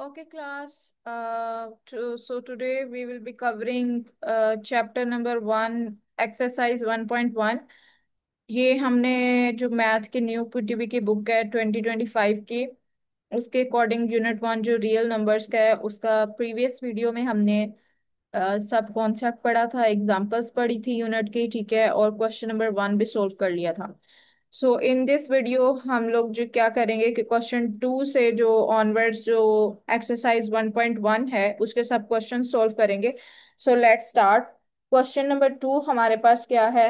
Okay, class. So today we will be covering chapter number 1, exercise 1.1. ये हमने जो math की न्यू पीटीबी की बुक है 2025 की, उसके अकॉर्डिंग यूनिट 1 जो रियल नंबर्स का है उसका प्रीवियस वीडियो में हमने सब कॉन्सेप्ट पढ़ा था, एग्जांपल्स पढ़ी थी यूनिट की, ठीक है, और क्वेश्चन नंबर 1 भी सोल्व कर लिया था। सो इन दिस वीडियो हम लोग जो क्या करेंगे कि क्वेश्चन 2 से जो ऑनवर्ड्स जो एक्सरसाइज 1.1 है उसके सब क्वेश्चन सोल्व करेंगे। So let's start. Question number 2 हमारे पास क्या है?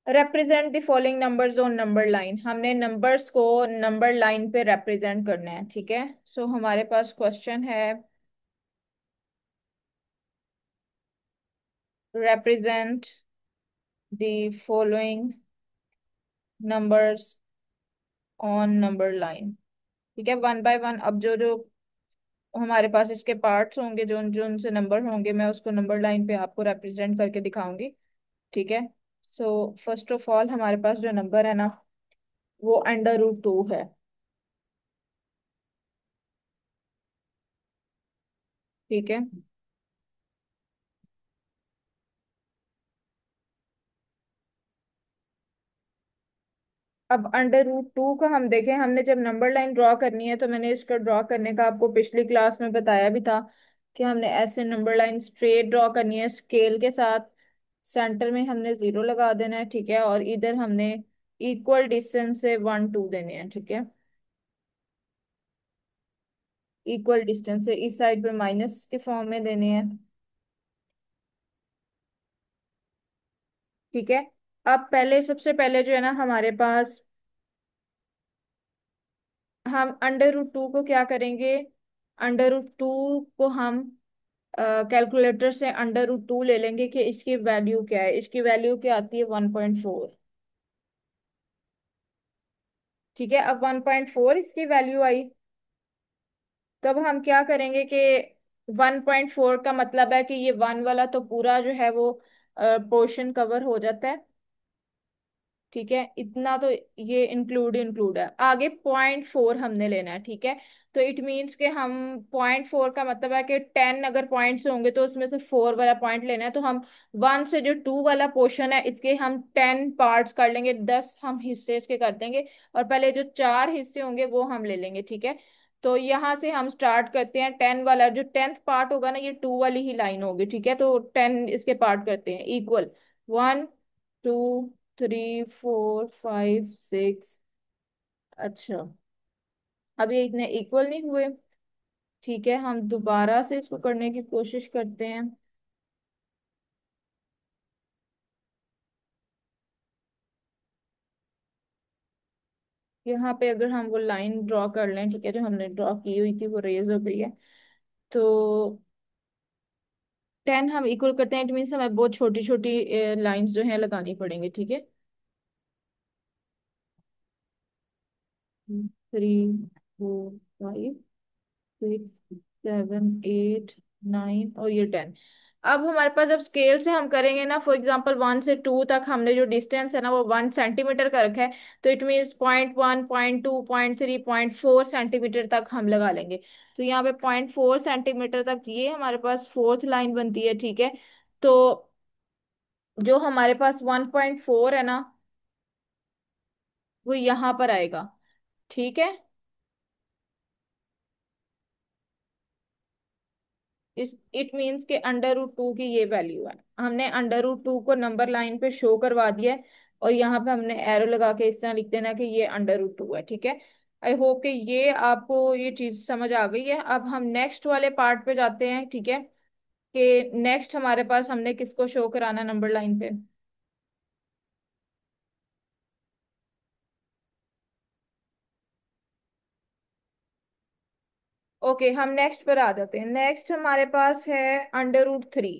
Represent the following numbers on number line. हमने नंबर्स को नंबर लाइन पे रिप्रेजेंट करना है, ठीक है। सो हमारे पास क्वेश्चन है, represent the following numbers on number line। ठीक है, वन बाय वन अब जो जो हमारे पास इसके पार्ट्स होंगे, जो जो उनसे नंबर होंगे, मैं उसको नंबर लाइन पे आपको रिप्रेजेंट करके दिखाऊंगी, ठीक है। सो फर्स्ट ऑफ ऑल हमारे पास जो नंबर है ना, वो अंडर रूट 2 है, ठीक है। अब अंडर रूट 2 का हम देखें, हमने जब नंबर लाइन ड्रॉ करनी है तो मैंने इसका ड्रॉ करने का आपको पिछली क्लास में बताया भी था कि हमने ऐसे नंबर लाइन स्ट्रेट ड्रॉ करनी है स्केल के साथ। सेंटर में हमने 0 लगा देना है, ठीक है, और इधर हमने इक्वल डिस्टेंस से 1 2 देने हैं, ठीक है। इक्वल डिस्टेंस से इस साइड पे माइनस के फॉर्म में देने हैं, ठीक है। अब पहले सबसे पहले जो है ना हमारे पास, हम अंडर रूट 2 को क्या करेंगे? अंडर रूट 2 को हम कैलकुलेटर से अंडर रूट 2 ले लेंगे कि इसकी वैल्यू क्या है। इसकी वैल्यू क्या आती है? 1.4, ठीक है। अब 1.4 इसकी वैल्यू आई, तब हम क्या करेंगे कि 1.4 का मतलब है कि ये वन वाला तो पूरा जो है वो पोर्शन कवर हो जाता है, ठीक है, इतना तो ये इंक्लूड इंक्लूड है। आगे 0.4 हमने लेना है, ठीक है। तो इट मीन्स कि हम 0.4 का मतलब है कि 10 अगर पॉइंट्स होंगे तो उसमें से 4 वाला पॉइंट लेना है। तो हम 1 से जो 2 वाला पोर्शन है इसके हम 10 पार्ट्स कर लेंगे, 10 हम हिस्से इसके कर देंगे, और पहले जो 4 हिस्से होंगे वो हम ले लेंगे, ठीक है। तो यहाँ से हम स्टार्ट करते हैं। 10 वाला जो 10th पार्ट होगा ना, ये 2 वाली ही लाइन होगी, ठीक है। तो 10 इसके पार्ट करते हैं इक्वल, 1 2 3 4 5 6। अच्छा, अब ये इतने इक्वल नहीं हुए, ठीक है, हम दोबारा से इसको करने की कोशिश करते हैं। यहाँ पे अगर हम वो लाइन ड्रॉ कर लें, ठीक है, जो हमने ड्रॉ की हुई थी वो रेज हो गई है। तो 10 हम इक्वल करते हैं, इट मीन्स हमें बहुत छोटी छोटी लाइंस जो है लगानी पड़ेंगी, ठीक है। 3 4 5 6 7 8 9 और ये 10। अब हमारे पास जब स्केल से हम करेंगे ना, फॉर एग्जांपल 1 से 2 तक हमने जो डिस्टेंस है ना वो 1 सेंटीमीटर का रखा है, तो इट मीन्स 0.1 0.2 0.3 0.4 सेंटीमीटर तक हम लगा लेंगे। तो यहाँ पे 0.4 सेंटीमीटर तक ये हमारे पास फोर्थ लाइन बनती है, ठीक है। तो जो हमारे पास 1.4 है ना, वो यहाँ पर आएगा, ठीक है। इस इट मीन्स के अंडर रूट 2 की ये वैल्यू है। हमने अंडर रूट 2 को नंबर लाइन पे शो करवा दिया है, और यहाँ पे हमने एरो लगा के इस तरह लिख देना कि ये अंडर रूट 2 है, ठीक है। आई होप कि ये आपको ये चीज समझ आ गई है। अब हम नेक्स्ट वाले पार्ट पे जाते हैं, ठीक है, कि नेक्स्ट हमारे पास हमने किसको शो कराना नंबर लाइन पे। ओके, हम नेक्स्ट पर आ जाते हैं। नेक्स्ट हमारे पास है अंडर रूट 3।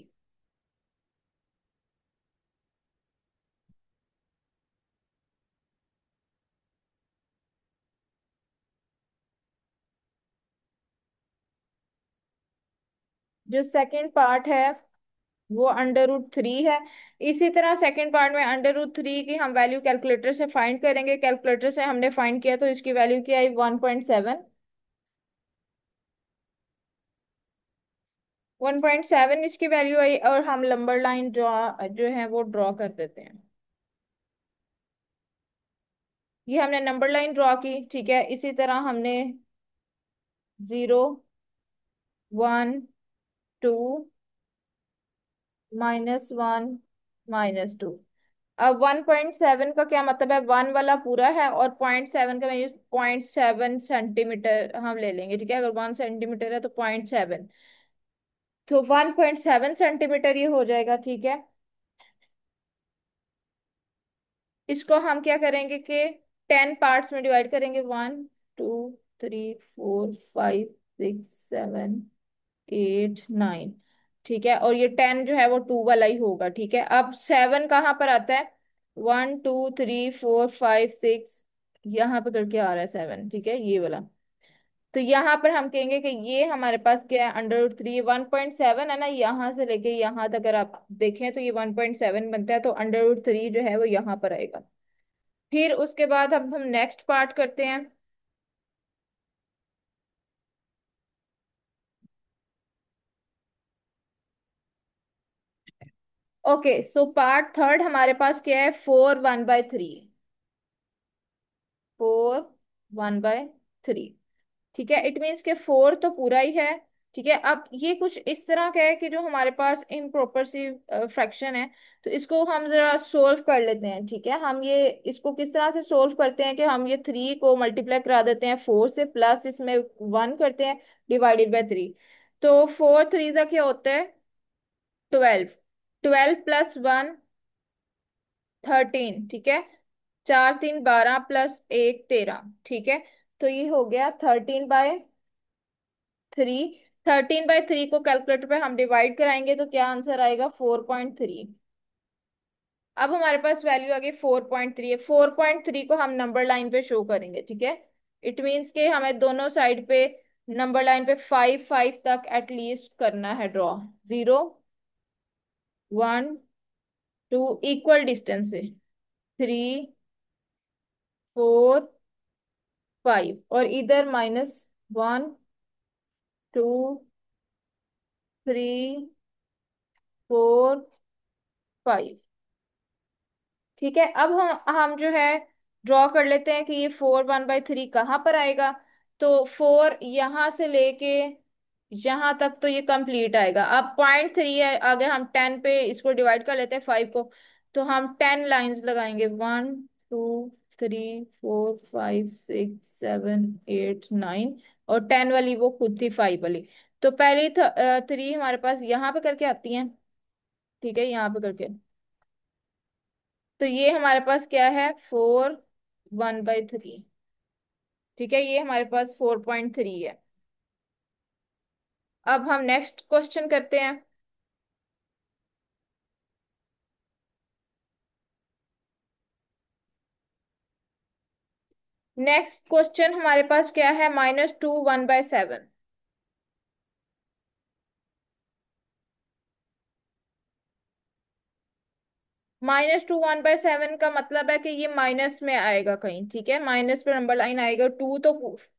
जो सेकंड पार्ट है वो अंडर रूट 3 है। इसी तरह सेकंड पार्ट में अंडर रूट 3 की हम वैल्यू कैलकुलेटर से फाइंड करेंगे। कैलकुलेटर से हमने फाइंड किया तो इसकी वैल्यू क्या आई? 1.7, 1.7 इसकी वैल्यू आई, और हम लंबर लाइन ड्रॉ जो है वो ड्रॉ कर देते हैं। ये हमने नंबर लाइन ड्रॉ की, ठीक है। इसी तरह हमने 0, 1, 2, -1, -2। अब 1.7 का क्या मतलब है, 1 वाला पूरा है, और 0.7 का मीन 0.7 सेंटीमीटर हम ले लेंगे, ठीक है। अगर 1 सेंटीमीटर है तो 0.7, तो 1.7 सेंटीमीटर ये हो जाएगा, ठीक है। इसको हम क्या करेंगे कि 10 पार्ट्स में डिवाइड करेंगे, 1, 2, 3, 4, 5, 6, 7, 8, 9, ठीक है। और ये 10 जो है वो 2 वाला ही होगा, ठीक है। अब 7 कहाँ पर आता है, 1, 2, 3, 4, 5, 6, यहाँ पे करके आ रहा है 7, ठीक है, ये वाला। तो यहाँ पर हम कहेंगे कि ये हमारे पास क्या है, √3। 1.7 है ना, यहाँ से लेके यहाँ तक अगर आप देखें तो ये 1.7 बनता है, तो √3 जो है वो यहाँ पर आएगा। फिर उसके बाद अब हम नेक्स्ट पार्ट करते हैं। ओके, सो पार्ट थर्ड हमारे पास क्या है, 4 1/3। 4 1/3, ठीक है। इट मीन्स के 4 तो पूरा ही है, ठीक है। अब ये कुछ इस तरह का है कि जो हमारे पास इम्प्रॉपर सी फ्रैक्शन है, तो इसको हम जरा सोल्व कर लेते हैं, ठीक है। हम ये इसको किस तरह से सोल्व करते हैं कि हम ये 3 को मल्टीप्लाई करा देते हैं 4 से, प्लस इसमें 1 करते हैं, डिवाइडेड बाय 3। तो 4 3 का क्या होता है, 12। 12 + 1 13, ठीक है। 4 3 12 +1 13, ठीक है। तो ये हो गया 13/3। 13/3 को कैलकुलेटर पे हम डिवाइड कराएंगे तो क्या आंसर आएगा, 4.3। अब हमारे पास वैल्यू आ गई 4.3 है। 4.3 को हम नंबर लाइन पे शो करेंगे, ठीक है। इट मीन्स के हमें दोनों साइड पे नंबर लाइन पे 5 5 तक एटलीस्ट करना है ड्रॉ। 0 1 2 इक्वल डिस्टेंस है, 3 4 5, और इधर -1 2 3 4 5, ठीक है। अब हम जो है ड्रॉ कर लेते हैं कि ये 4 1/3 कहाँ पर आएगा। तो 4 यहाँ से लेके यहाँ तक तो ये कंप्लीट आएगा। अब 0.3 है, आगे हम 10 पे इसको डिवाइड कर लेते हैं 5 को। तो हम 10 लाइंस लगाएंगे, 1 2 3 4 5 6 7 8 9, और 10 वाली वो खुद थी 5 वाली। तो पहली 3 हमारे पास यहाँ पे करके आती हैं, ठीक है, यहाँ पे करके। तो ये हमारे पास क्या है, 4 1/3, ठीक है। ये हमारे पास 4.3 है। अब हम नेक्स्ट क्वेश्चन करते हैं। नेक्स्ट क्वेश्चन हमारे पास क्या है, -2 1/7। -2 1/7 का मतलब है कि ये माइनस में आएगा कहीं, ठीक है। माइनस पे नंबर लाइन आएगा, 2 तो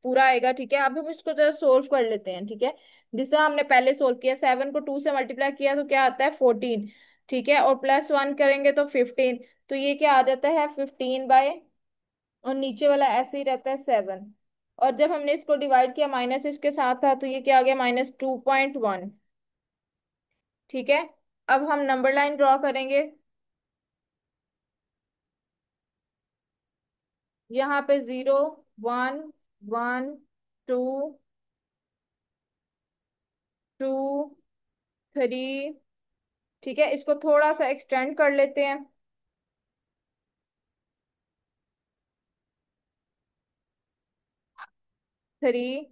पूरा आएगा, ठीक है। अब हम इसको जरा सोल्व कर लेते हैं, ठीक है। जिससे हमने पहले सोल्व किया, 7 को 2 से मल्टीप्लाई किया तो क्या आता है, 14, ठीक है। और +1 करेंगे तो 15। तो ये क्या आ जाता है, 15 और नीचे वाला ऐसे ही रहता है 7। और जब हमने इसको डिवाइड किया माइनस इसके साथ था, तो ये क्या आ गया, -2.1, ठीक है। अब हम नंबर लाइन ड्रॉ करेंगे। यहाँ पे 0 1 1 2 2 3, ठीक है। इसको थोड़ा सा एक्सटेंड कर लेते हैं, 3,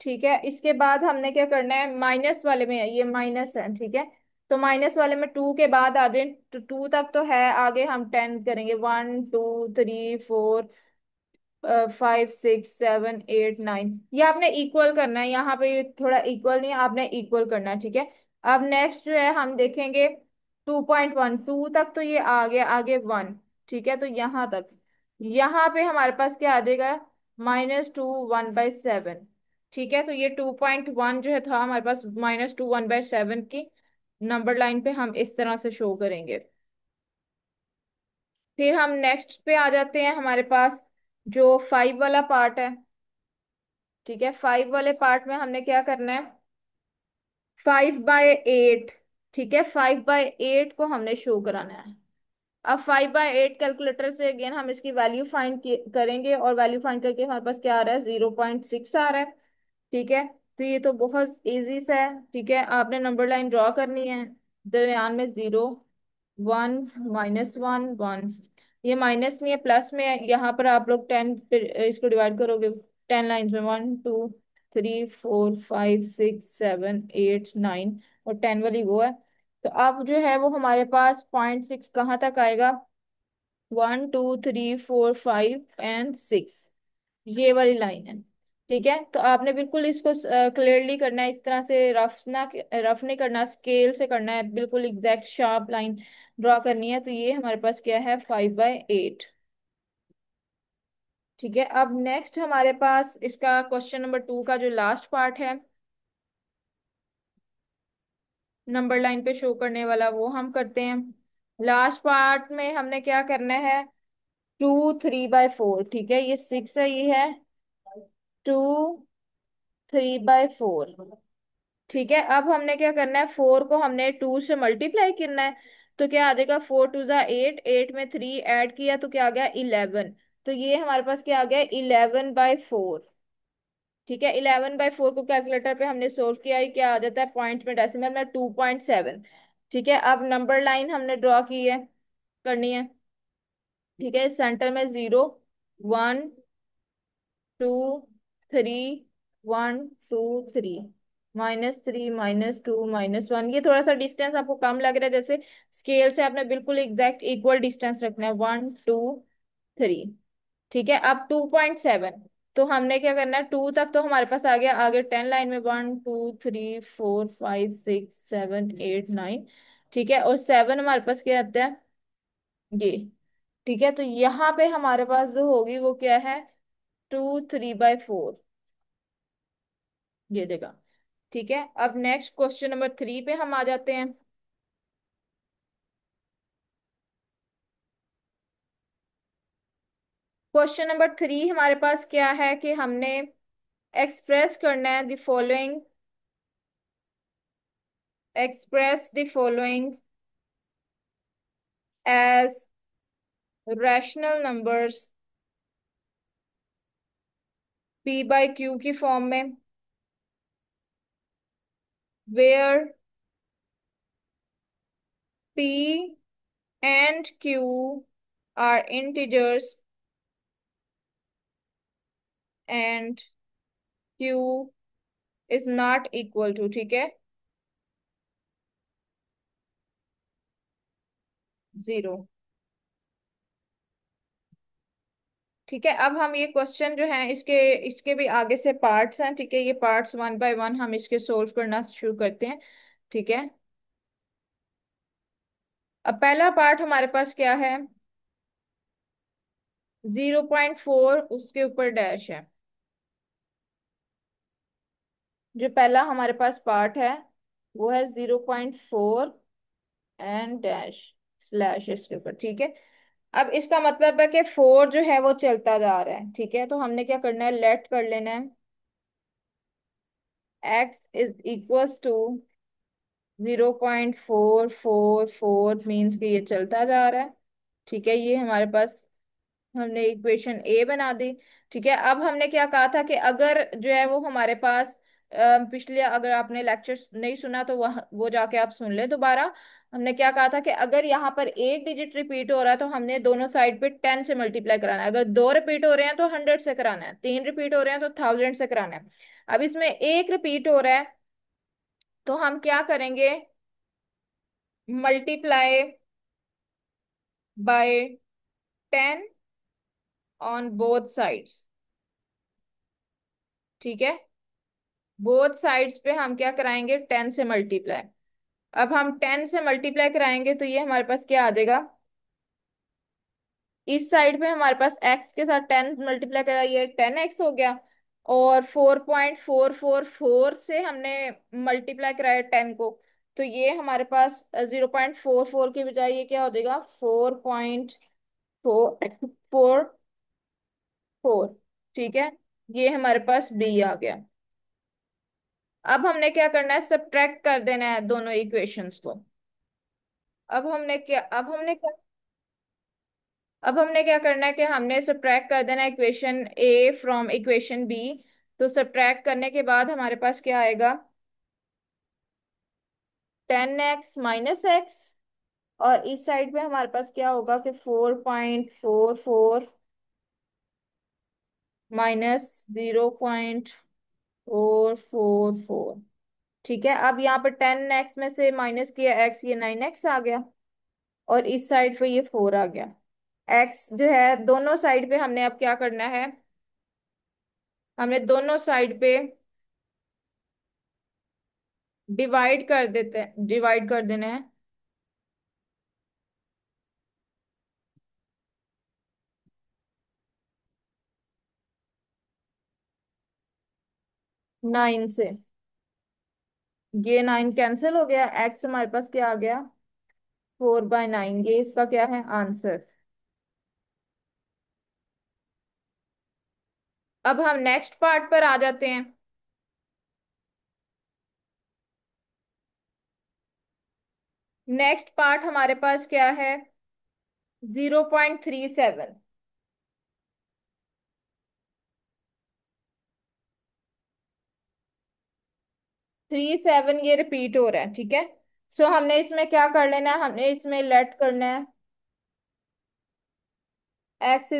ठीक है। इसके बाद हमने क्या करना है, माइनस वाले में ये माइनस है, ठीक है। तो माइनस वाले में 2 के बाद आ जाए, तो 2 तक तो है, आगे हम 10 करेंगे, 1 2 3 4 5 6 7 8 9। ये आपने इक्वल करना है, यहाँ पे ये थोड़ा इक्वल नहीं, आपने इक्वल करना है, ठीक है। अब नेक्स्ट जो है हम देखेंगे 2.1, 2 तक तो ये आ गया, आगे 1, ठीक है। तो यहाँ तक, यहाँ पे हमारे पास क्या आ जाएगा, -2 1/7, ठीक है, तो ये 2.1 जो है था हमारे पास -2 1/7 की नंबर लाइन पे हम इस तरह से शो करेंगे। फिर हम नेक्स्ट पे आ जाते हैं, हमारे पास जो 5 वाला पार्ट है। ठीक है, 5 वाले पार्ट में हमने क्या करना है, 5/8। ठीक है, 5/8 को हमने शो कराना है। अब 5/8 कैलकुलेटर से अगेन हम इसकी वैल्यू फाइंड करेंगे, और वैल्यू फाइंड करके हमारे पास क्या आ रहा है, 0.6 आ रहा है। ठीक है, तो ये तो बहुत इजी सा है। ठीक है, आपने नंबर लाइन ड्रॉ करनी है, दरमियान में 0 1 -1 1। ये माइनस नहीं है, प्लस में है। यहाँ पर आप लोग 10 इसको डिवाइड करोगे 10 लाइन में, 1 2 3 4 5 6 7 8 9, और 10 वाली वो है। तो अब जो है वो हमारे पास 0.6 कहाँ तक आएगा, 1 2 3 4 5 एंड 6, ये वाली लाइन है। ठीक है, तो आपने बिल्कुल इसको क्लियरली करना है, इस तरह से रफ नहीं करना, स्केल से करना है, बिल्कुल एग्जैक्ट शार्प लाइन ड्रॉ करनी है। तो ये हमारे पास क्या है, 5/8। ठीक है, अब नेक्स्ट हमारे पास इसका क्वेश्चन नंबर 2 का जो लास्ट पार्ट है, नंबर लाइन पे शो करने वाला, वो हम करते हैं। लास्ट पार्ट में हमने क्या करना है, 2 3/4। ठीक है, ये 6 है, ये है 2 3/4। ठीक है, अब हमने क्या करना है, 4 को हमने 2 से मल्टीप्लाई करना है। तो क्या आ जाएगा, 4 2 8, 8 में 3 ऐड किया तो क्या आ गया, 11। तो ये हमारे पास क्या आ गया, 11/4। ठीक है, 11/4 को कैलकुलेटर पे हमने सोल्व किया है, क्या आ जाता है, पॉइंट में डेसिमल में 2.7। ठीक है, अब नंबर लाइन हमने ड्रॉ की है, करनी है। ठीक है, सेंटर में 0 1 2 3 1 2 3, -3 -2 -1। ये थोड़ा सा डिस्टेंस आपको कम लग रहा है, जैसे स्केल से आपने बिल्कुल एग्जैक्ट इक्वल डिस्टेंस रखना है, 1 2 3। ठीक है, अब 2.7, तो हमने क्या करना है, 2 तक तो हमारे पास आ गया, आगे 10 लाइन में 1 2 3 4 5 6 7 8 9। ठीक है, और 7 हमारे पास क्या आता है, ये। ठीक है, तो यहाँ पे हमारे पास जो होगी वो क्या है, 2 3/4, ये देगा। ठीक है, अब नेक्स्ट क्वेश्चन नंबर 3 पे हम आ जाते हैं। क्वेश्चन नंबर 3 हमारे पास क्या है कि हमने एक्सप्रेस करना है the following, express the following as rational numbers, p/q की फॉर्म में, where p and q are integers and q is not equal to, ठीक है, 0। ठीक है, अब हम ये क्वेश्चन जो है, इसके इसके भी आगे से पार्ट्स हैं। ठीक है, ये पार्ट्स 1 बाय 1 हम इसके सोल्व करना शुरू करते हैं। ठीक है, अब पहला पार्ट हमारे पास क्या है, 0.4 उसके ऊपर डैश है। जो पहला हमारे पास पार्ट है वो है 0.4 एंड डैश स्लैश इसके ऊपर। ठीक है, अब इसका मतलब है कि 4 जो है वो चलता जा रहा है। ठीक है, तो हमने क्या करना है, लेट कर लेना है, x = 0.444 मीन्स कि ये चलता जा रहा है। ठीक है, ये हमारे पास हमने इक्वेशन ए बना दी। ठीक है, अब हमने क्या कहा था कि अगर जो है वो हमारे पास पिछले, अगर आपने लेक्चर नहीं सुना तो वह वो जाके आप सुन ले दोबारा। हमने क्या कहा था कि अगर यहाँ पर एक डिजिट रिपीट हो रहा है तो हमने दोनों साइड पे 10 से मल्टीप्लाई कराना है, अगर 2 रिपीट हो रहे हैं तो 100 से कराना है, 3 रिपीट हो रहे हैं तो 1000 से कराना है। अब इसमें एक रिपीट हो रहा है तो हम क्या करेंगे, multiply by 10 on both sides. ठीक है, बोथ साइड्स पे हम क्या कराएंगे, 10 से मल्टीप्लाई। अब हम 10 से मल्टीप्लाई कराएंगे तो ये हमारे पास क्या आ जाएगा, इस साइड पे हमारे पास x के साथ 10 मल्टीप्लाई करा, ये 10x हो गया। और 4.444 से हमने मल्टीप्लाई कराया 10 को, तो ये हमारे पास 0.44 की बजाय ये क्या हो जाएगा, 4.444। ठीक है, ये हमारे पास बी आ गया। अब हमने क्या करना है, सब्ट्रैक्ट कर देना है दोनों इक्वेशंस को। अब हमने क्या करना है कि हमने सब्ट्रैक्ट कर देना है equation A from equation B. तो सब्ट्रैक्ट करने के बाद हमारे पास क्या आएगा, 10x - x। और इस साइड पे हमारे पास क्या होगा कि 4.44 - 0.444। ठीक है, अब यहाँ पर 10x में से माइनस किया x, ये 9x आ गया। और इस साइड पे ये 4 आ गया। x जो है दोनों साइड पे हमने अब क्या करना है, हमने दोनों साइड पे डिवाइड कर देना है। 9 से, ये 9 कैंसिल हो गया, x हमारे पास क्या आ गया, 4/9। ये इसका क्या है, आंसर। अब हम नेक्स्ट पार्ट पर आ जाते हैं। नेक्स्ट पार्ट हमारे पास क्या है, 0.37। 37 ये रिपीट हो रहा है, ठीक है। सो हमने इसमें क्या कर लेना है, हमने इसमें लेट करना है x =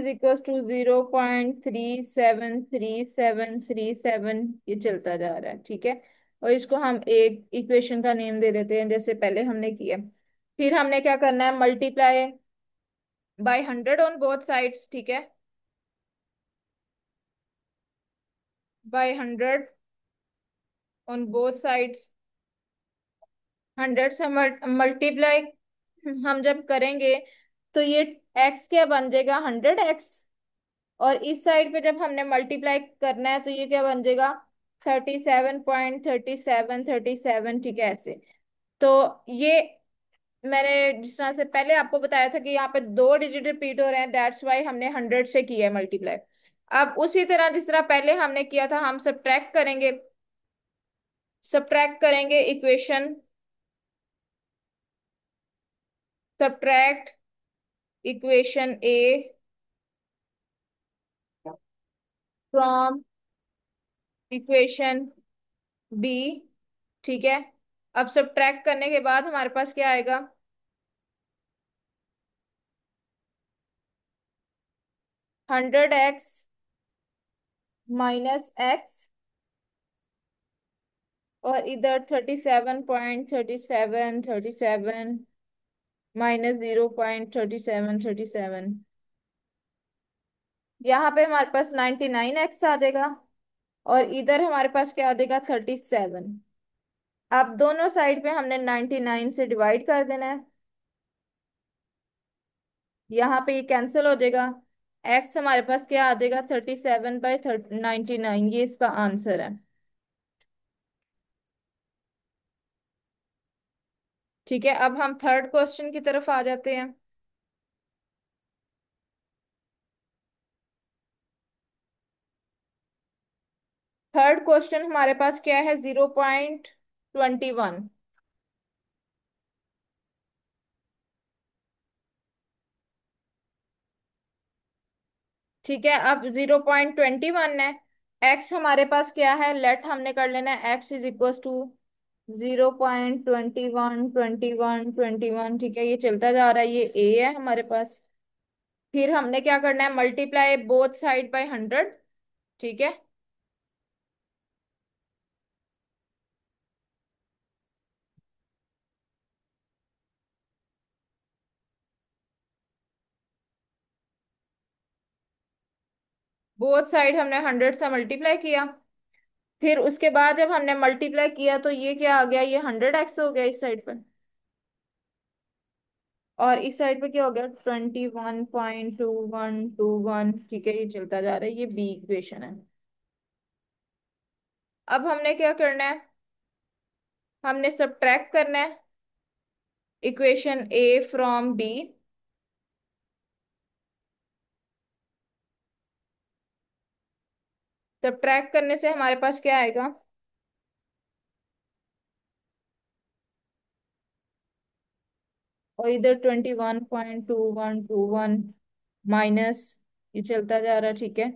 0.373737, ये चलता जा रहा है, ठीक है। और इसको हम एक इक्वेशन का नेम दे देते हैं जैसे पहले हमने किया। फिर हमने क्या करना है, multiply by 100 on both sides, ठीक है, बाय 100 ऑन बोथ साइड्स। 100 से मल्टीप्लाई हम जब करेंगे तो ये x क्या बन जाएगा, 100x। और इस साइड पे जब हमने मल्टीप्लाई करना है तो ये क्या बन जाएगा, 37.3737, ठीक है ऐसे। तो ये मैंने जिस तरह से पहले आपको बताया था कि यहाँ पे 2 डिजिट रिपीट हो रहे हैं, दैट्स वाई हमने 100 से किया है मल्टीप्लाई। अब उसी तरह जिस तरह पहले हमने किया था, हम सब्ट्रैक्ट करेंगे equation, subtract equation A from equation B, ठीक है। अब सब्ट्रैक्ट करने के बाद हमारे पास क्या आएगा, 100x - x, और इधर 37.3737 -0.3737। यहाँ पे हमारे पास 99x आ जाएगा, और इधर हमारे पास क्या आ जाएगा, 37। अब दोनों साइड पे हमने 99 से डिवाइड कर देना है। यहाँ पे ये कैंसिल हो जाएगा, x हमारे पास क्या आ जाएगा, 37/99, ये इसका आंसर है। ठीक है, अब हम थर्ड क्वेश्चन की तरफ आ जाते हैं। थर्ड क्वेश्चन हमारे पास क्या है, 0.21। ठीक है, अब 0.21 है। x हमारे पास क्या है, लेट हमने कर लेना है x = 0.21 21 21, ठीक है, ये चलता जा रहा है, ये a है हमारे पास। फिर हमने क्या करना है, मल्टीप्लाई बोथ साइड बाय 100, ठीक है। बोथ साइड हमने 100 से मल्टीप्लाई किया। फिर उसके बाद जब हमने मल्टीप्लाई किया तो ये क्या आ गया, ये 100x हो गया इस साइड पर। और इस साइड पे क्या हो गया, 21.2121, ठीक है, ये चलता जा रहा है, ये बी इक्वेशन है। अब हमने क्या करना है, हमने सब्ट्रैक्ट करना है equation A from B. Subtract करने से हमारे पास क्या आएगा, और इधर 21.2121 माइनस, ये चलता जा रहा है, ठीक है,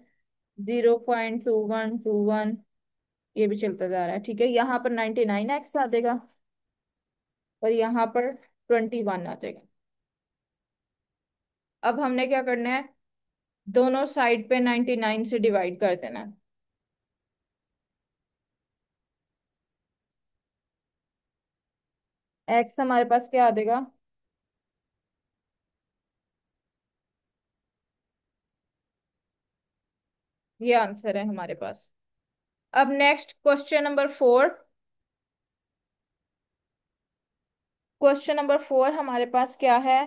0.2121, ये भी चलता जा रहा है, ठीक है। यहाँ पर 99x आ जाएगा और यहाँ पर 21 आ जाएगा। अब हमने क्या करना है, दोनों साइड पे 99 से डिवाइड कर देना है। एक्स हमारे पास क्या आ जाएगा, ये आंसर है हमारे पास। अब next question number 4। Question number 4 हमारे पास क्या है,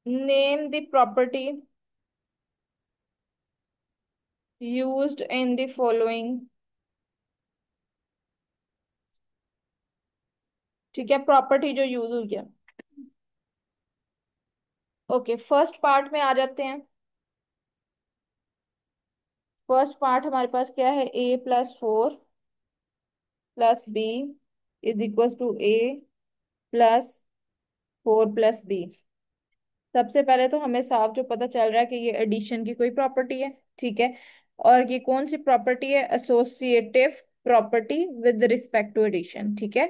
name the property used in the following. ठीक है, प्रॉपर्टी जो यूज हुई है। ओके, फर्स्ट पार्ट में आ जाते हैं। फर्स्ट पार्ट हमारे पास क्या है, a+4 + b = a+4 + b। सबसे पहले तो हमें साफ जो पता चल रहा है कि ये एडिशन की कोई प्रॉपर्टी है, ठीक है। और ये कौन सी प्रॉपर्टी है, associative property with respect to addition, ठीक है।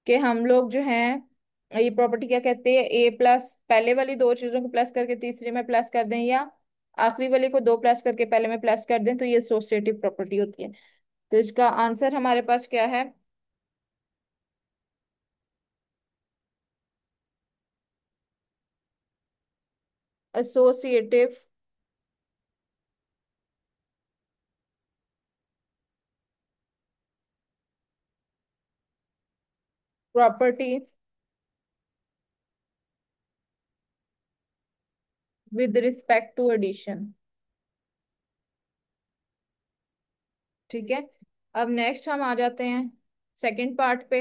कि हम लोग जो हैं, ये प्रॉपर्टी क्या कहते हैं, ए प्लस पहले वाली दो चीजों को प्लस करके तीसरी में प्लस कर दें, या आखिरी वाले को दो प्लस करके पहले में प्लस कर दें, तो ये एसोसिएटिव प्रॉपर्टी होती है। तो इसका आंसर हमारे पास क्या है, associative property with respect to addition, ठीक है। अब नेक्स्ट हम आ जाते हैं सेकंड पार्ट पे।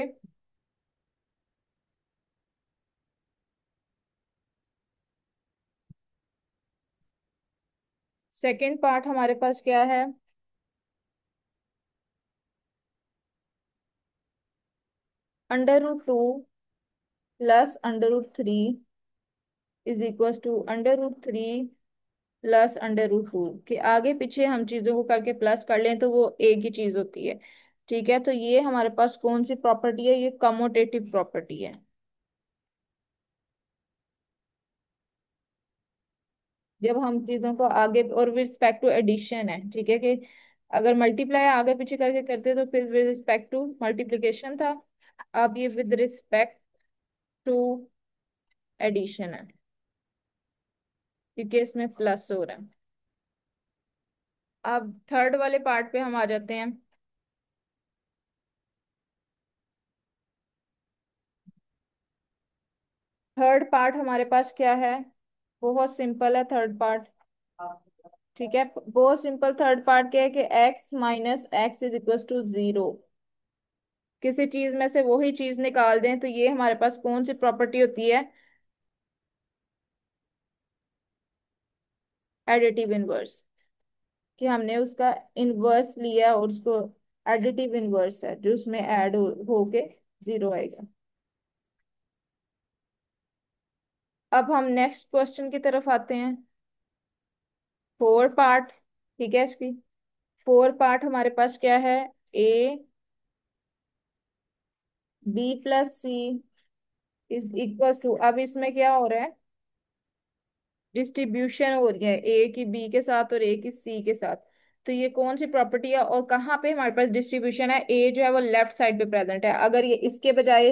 सेकंड पार्ट हमारे पास क्या है, √2 +√3 = √3 + √2, कि आगे पीछे हम चीजों को करके प्लस कर लें तो वो एक ही चीज होती है, ठीक है। तो ये हमारे पास कौन सी प्रॉपर्टी है, ये कमोटेटिव प्रॉपर्टी है। जब हम चीजों को आगे, और विद रिस्पेक्ट टू एडिशन है, ठीक है, कि अगर मल्टीप्लाई आगे पीछे करके करते तो फिर विद रिस्पेक्ट टू मल्टीप्लिकेशन था। अब ये विद रिस्पेक्ट टू एडिशन है, क्योंकि इसमें प्लस हो रहा है। अब थर्ड वाले पार्ट पे हम आ जाते हैं। थर्ड पार्ट हमारे पास क्या है, बहुत सिंपल है थर्ड पार्ट, ठीक है। बहुत सिंपल थर्ड पार्ट क्या है कि x - x = 0। किसी चीज में से वही चीज निकाल दें, तो ये हमारे पास कौन सी प्रॉपर्टी होती है, एडिटिव इनवर्स, कि हमने उसका इनवर्स लिया और उसको एडिटिव इनवर्स है जो उसमें ऐड होके 0 आएगा। अब हम नेक्स्ट क्वेश्चन की तरफ आते हैं। फोर पार्ट, ठीक है, इसकी फोर पार्ट हमारे पास क्या है, a+b + c अब इसमें क्या हो रहा है, डिस्ट्रीब्यूशन हो रही है ए की बी के साथ और ए की सी के साथ। तो ये कौन सी प्रॉपर्टी है और कहाँ पे हमारे पास डिस्ट्रीब्यूशन है, ए जो है वो लेफ्ट साइड पे प्रेजेंट है। अगर ये इसके बजाय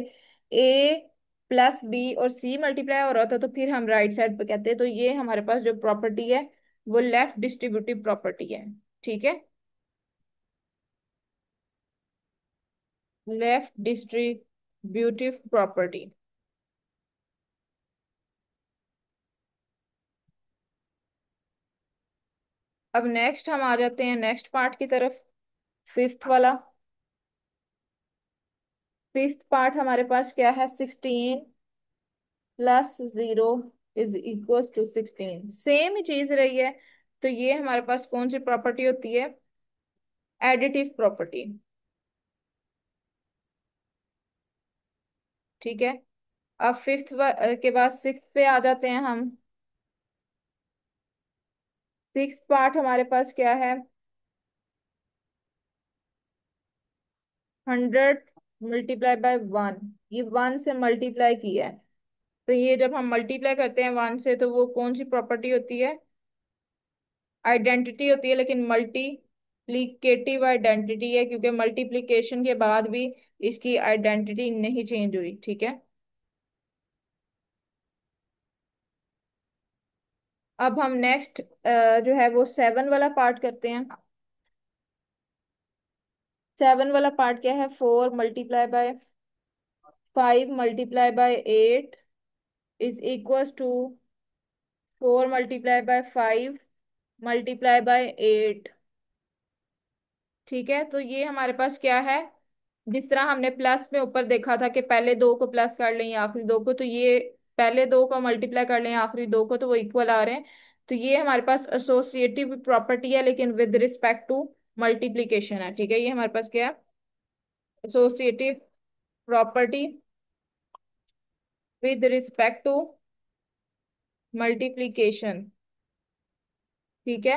a+b और c मल्टीप्लाई हो रहा था तो फिर हम राइट साइड पे कहते हैं। तो ये हमारे पास जो प्रॉपर्टी है वो लेफ्ट डिस्ट्रीब्यूटिव प्रॉपर्टी है, ठीक है, लेफ्ट डिस्ट्रीब्यूटिव प्रॉपर्टी। अब नेक्स्ट हम आ जाते हैं नेक्स्ट पार्ट की तरफ, फिफ्थ वाला। फिफ्थ पार्ट हमारे पास क्या है, 16 + 0 = 16, सेम ही चीज रही है। तो ये हमारे पास कौन सी प्रॉपर्टी होती है, एडिटिव प्रॉपर्टी। ठीक है। अब फिफ्थ के बाद सिक्स पे आ जाते हैं हम। सिक्स पार्ट हमारे पास क्या है, 100 × 1, ये 1 से मल्टीप्लाई किया है। तो ये जब हम मल्टीप्लाई करते हैं 1 से, तो वो कौन सी प्रॉपर्टी होती है, आइडेंटिटी होती है, लेकिन मल्टीप्लीकेटिव आइडेंटिटी है, क्योंकि मल्टीप्लिकेशन के बाद भी इसकी आइडेंटिटी नहीं चेंज हुई। ठीक है। अब हम नेक्स्ट जो है वो सेवन वाला पार्ट करते हैं। सेवन वाला पार्ट क्या है, 4 × 5 × 8 = 4 × 5 × 8। ठीक है। तो ये हमारे पास क्या है, जिस तरह हमने प्लस में ऊपर देखा था कि पहले दो को प्लस कर लें या आखिरी दो को, तो ये पहले दो को मल्टीप्लाई कर लें या आखिरी दो को, तो वो इक्वल आ रहे हैं। तो ये हमारे पास एसोसिएटिव प्रॉपर्टी है, लेकिन विद रिस्पेक्ट टू मल्टीप्लीकेशन है। ठीक है। ये हमारे पास क्या है, associative property with respect to multiplication. ठीक है।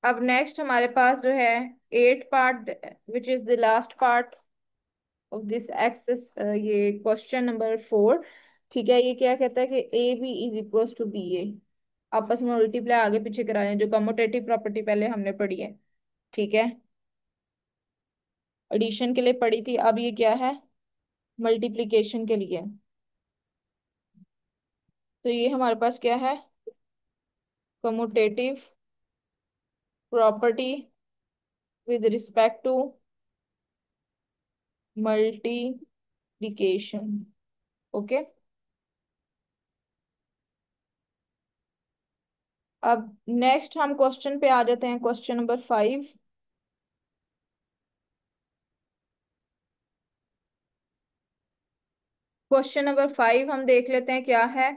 अब नेक्स्ट हमारे पास जो है eight part, which is the last part of this access, ये क्वेश्चन नंबर 4। ठीक है। ये क्या कहता है कि A B is equal to B A, आपस में मल्टीप्लाई आगे पीछे कराए हैं, जो कम्यूटेटिव प्रॉपर्टी पहले हमने पढ़ी है। ठीक है, एडिशन के लिए पढ़ी थी, अब ये क्या है, मल्टीप्लिकेशन के लिए। तो ये हमारे पास क्या है, commutative property with respect to multiplication. Okay. अब नेक्स्ट हम क्वेश्चन पे आ जाते हैं, क्वेश्चन नंबर 5। क्वेश्चन नंबर 5 हम देख लेते हैं क्या है।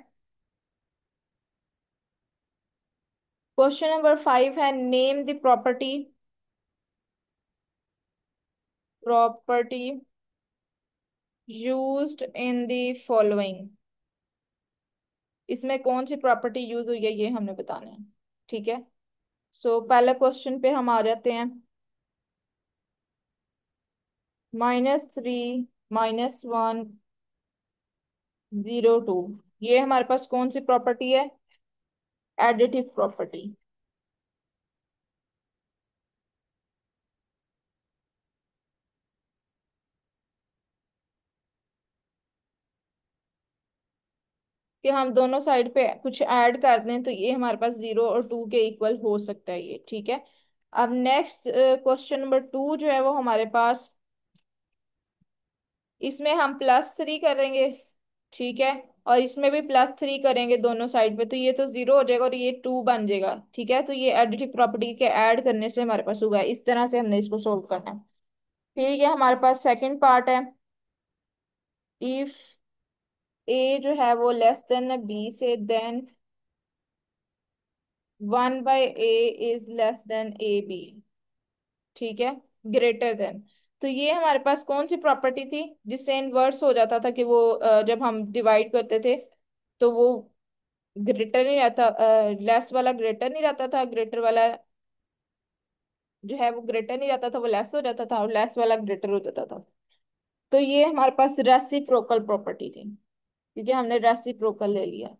क्वेश्चन नंबर 5 है, name the property, property used in the following. इसमें कौन सी प्रॉपर्टी यूज हुई है, ये हमने बताना है। ठीक है। सो पहले क्वेश्चन पे हम आ जाते हैं। -3 -1 0 2, ये हमारे पास कौन सी प्रॉपर्टी है, एडिटिव प्रॉपर्टी। कि हम दोनों साइड पे कुछ ऐड कर दें, तो ये हमारे पास 0 और 2 के इक्वल हो सकता है ये। ठीक है। अब नेक्स्ट क्वेश्चन नंबर 2 जो है वो हमारे पास, इसमें हम +3 करेंगे। ठीक है। और इसमें भी +3 करेंगे दोनों साइड पे, तो ये तो 0 हो जाएगा और ये 2 बन जाएगा। ठीक है। तो ये एडिटिव प्रॉपर्टी के ऐड करने से हमारे पास हुआ है, इस तरह से हमने इसको सोल्व करना है। फिर ये हमारे पास सेकंड पार्ट है, इफ ए जो है वो लेस देन बी से, then 1/a is less than A B. ठीक है, ग्रेटर देन। तो ये हमारे पास कौन सी प्रॉपर्टी थी, जिससे इनवर्स हो जाता था कि वो जब हम डिवाइड करते थे तो वो ग्रेटर नहीं रहता, लेस वाला ग्रेटर नहीं रहता था, ग्रेटर वाला जो है वो ग्रेटर नहीं रहता था, वो लेस हो जाता था, और लेस वाला ग्रेटर हो जाता था। तो ये हमारे पास रेसिप्रोकल प्रॉपर्टी थी, क्योंकि हमने रेसिप्रोकल ले लिया।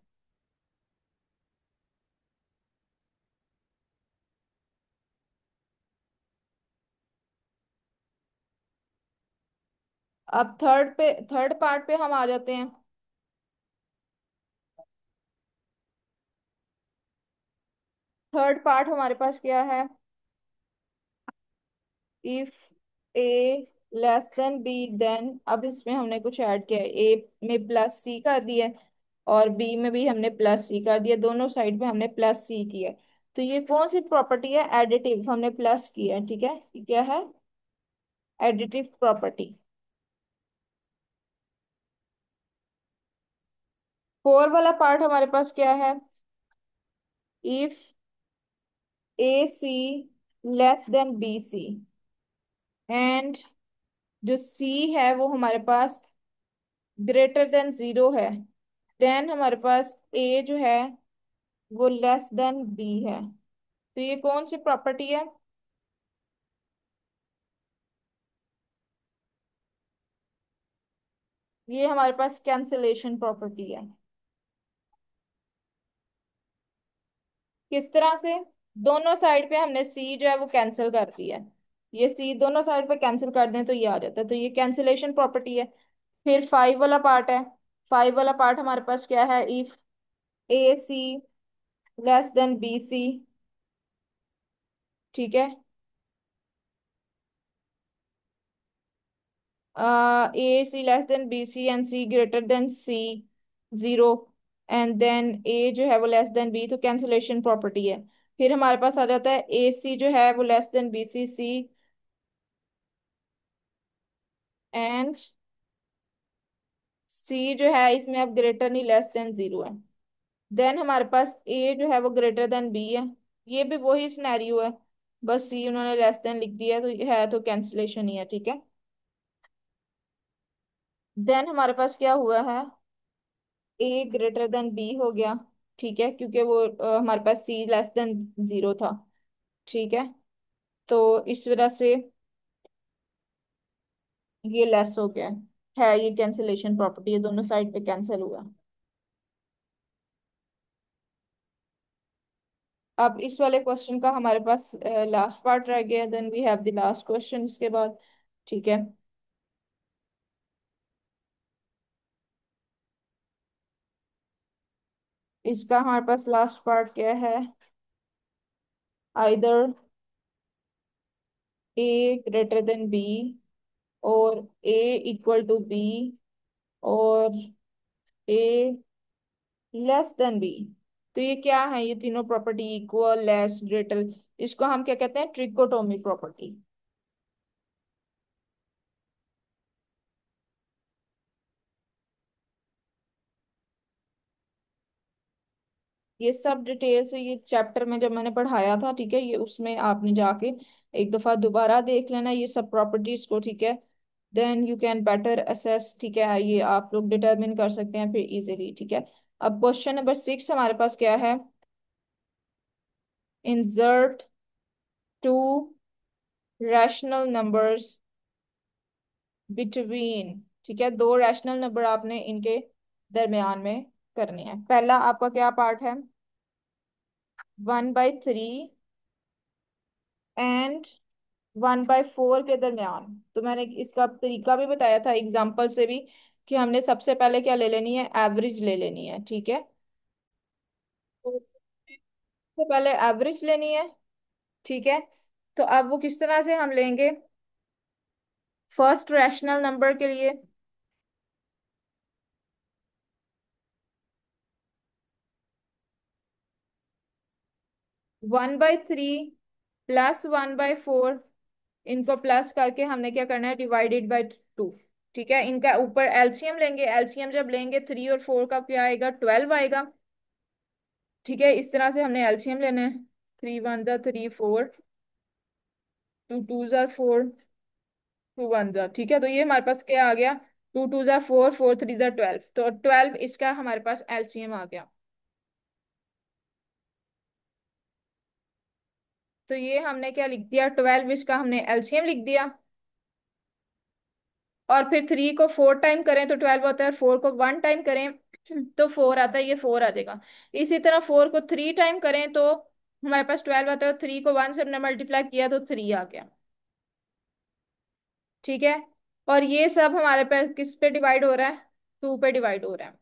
अब थर्ड पार्ट पे हम आ जाते हैं। थर्ड पार्ट हमारे पास क्या है, if A less than B, then अब इसमें हमने कुछ ऐड किया है, ए में +c कर दिया है, और बी में भी हमने प्लस सी कर दिया, दोनों साइड पे हमने प्लस सी किया। तो ये कौन सी प्रॉपर्टी है? एडिटिव, हमने प्लस किया है, ठीक है, ये क्या है? Additive property. फोर वाला पार्ट हमारे पास क्या है? If A C less than B C, and जो सी है वो हमारे पास ग्रेटर देन जीरो है, देन हमारे पास ए जो है वो लेस देन बी है। तो ये कौन सी प्रॉपर्टी है? ये हमारे पास कैंसिलेशन प्रॉपर्टी है। किस तरह से? दोनों साइड पे हमने सी जो है वो कैंसिल कर दिया है, ये सी दोनों साइड पे कैंसिल कर दें तो ये आ जाता है, तो ये कैंसिलेशन प्रॉपर्टी है। फिर फाइव वाला पार्ट है। फाइव वाला पार्ट हमारे पास क्या है? If A C less than B C, ठीक है, A C less than B C and C greater than C zero, and then A जो है वो लेस देन बी, तो कैंसिलेशन प्रॉपर्टी है। फिर हमारे पास आ जाता है ए सी जो है वो less than B C, C and C जो है इसमें अब ग्रेटर नहीं लेस देन जीरो है। देन हमारे पास ए जो है वो ग्रेटर देन बी है, ये भी वही सिनेरियो है, बस सी उन्होंने लेस देन लिख दिया तो ये है, तो कैंसिलेशन ही है, ठीक है। देन हमारे पास क्या हुआ है? ए ग्रेटर देन बी हो गया, ठीक है, क्योंकि वो हमारे पास सी लेस देन जीरो था, ठीक है। तो इस वजह से ये लेस हो गया है, ये कैंसिलेशन प्रॉपर्टी है, दोनों साइड पे कैंसिल हुआ। अब इस वाले क्वेश्चन का हमारे पास लास्ट पार्ट रह गया, then we have the last question इसके बाद, ठीक है। इसका हमारे पास लास्ट पार्ट क्या है? आइदर ए ग्रेटर देन बी, और ए इक्वल टू बी, और ए लेस देन बी। तो ये क्या है? ये तीनों प्रॉपर्टी, इक्वल, लेस, ग्रेटर, इसको हम क्या कहते हैं? Trichotomy property. ये सब डिटेल से ये चैप्टर में जब मैंने पढ़ाया था, ठीक है, ये उसमें आपने जाके एक दफा दोबारा देख लेना ये सब प्रॉपर्टीज को, ठीक है। Then you can better assess, ठीक है, ये आप लोग डिटरमिन कर सकते हैं फिर इजीली, ठीक है। अब क्वेश्चन नंबर 6 हमारे पास क्या है? Insert to rational numbers between, ठीक है, दो रैशनल नंबर आपने इनके दरमियान में करने हैं। पहला आपका क्या पार्ट है? 1/3 एंड 1/4 के दरमियान। तो मैंने इसका तरीका भी बताया था एग्जाम्पल से भी, कि हमने सबसे पहले क्या ले लेनी है? एवरेज ले लेनी है, ठीक है। तो सबसे पहले एवरेज लेनी है, ठीक है। तो अब वो किस तरह से हम लेंगे? फर्स्ट रैशनल नंबर के लिए 1/3 प्लस 1/4, इनको प्लस करके हमने क्या करना है? डिवाइडेड बाई 2, ठीक है। इनका ऊपर एलसीएम लेंगे, एलसीएम जब लेंगे 3 और 4 का क्या आएगा? 12 आएगा, ठीक है। इस तरह से हमने एलसीएम लेना है। 3 1 3 4, 2 2 4, 2 1, ठीक है। तो ये हमारे पास क्या आ गया? 2 2 4, 4 3 12, तो 12 इसका हमारे पास एलसीएम आ गया। तो ये हमने क्या लिख दिया? 12 इसका हमने एलसीएम लिख दिया। और फिर 3 को 4 टाइम करें तो 12 होता है, और 4 को 1 टाइम करें तो 4 आता है, ये 4 आ जाएगा। इसी तरह 4 को 3 टाइम करें तो हमारे पास 12 आता है, और 3 को 1 से हमने मल्टीप्लाई किया तो 3 आ गया, ठीक है। और ये सब हमारे पास किस पे डिवाइड हो रहा है? 2 पे डिवाइड हो रहा है।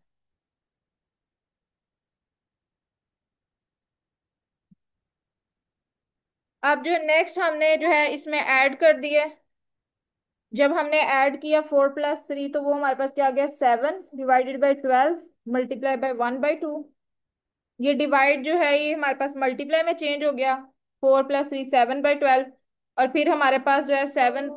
अब जो नेक्स्ट हमने जो है इसमें ऐड कर दिए, जब हमने ऐड किया 4 + 3 तो वो हमारे पास क्या आ गया? 7 डिवाइडेड बाई 12, मल्टीप्लाई बाय 1/2। ये डिवाइड जो है ये हमारे पास मल्टीप्लाई में चेंज हो गया। 4 + 3 7/12। और फिर हमारे पास जो है 7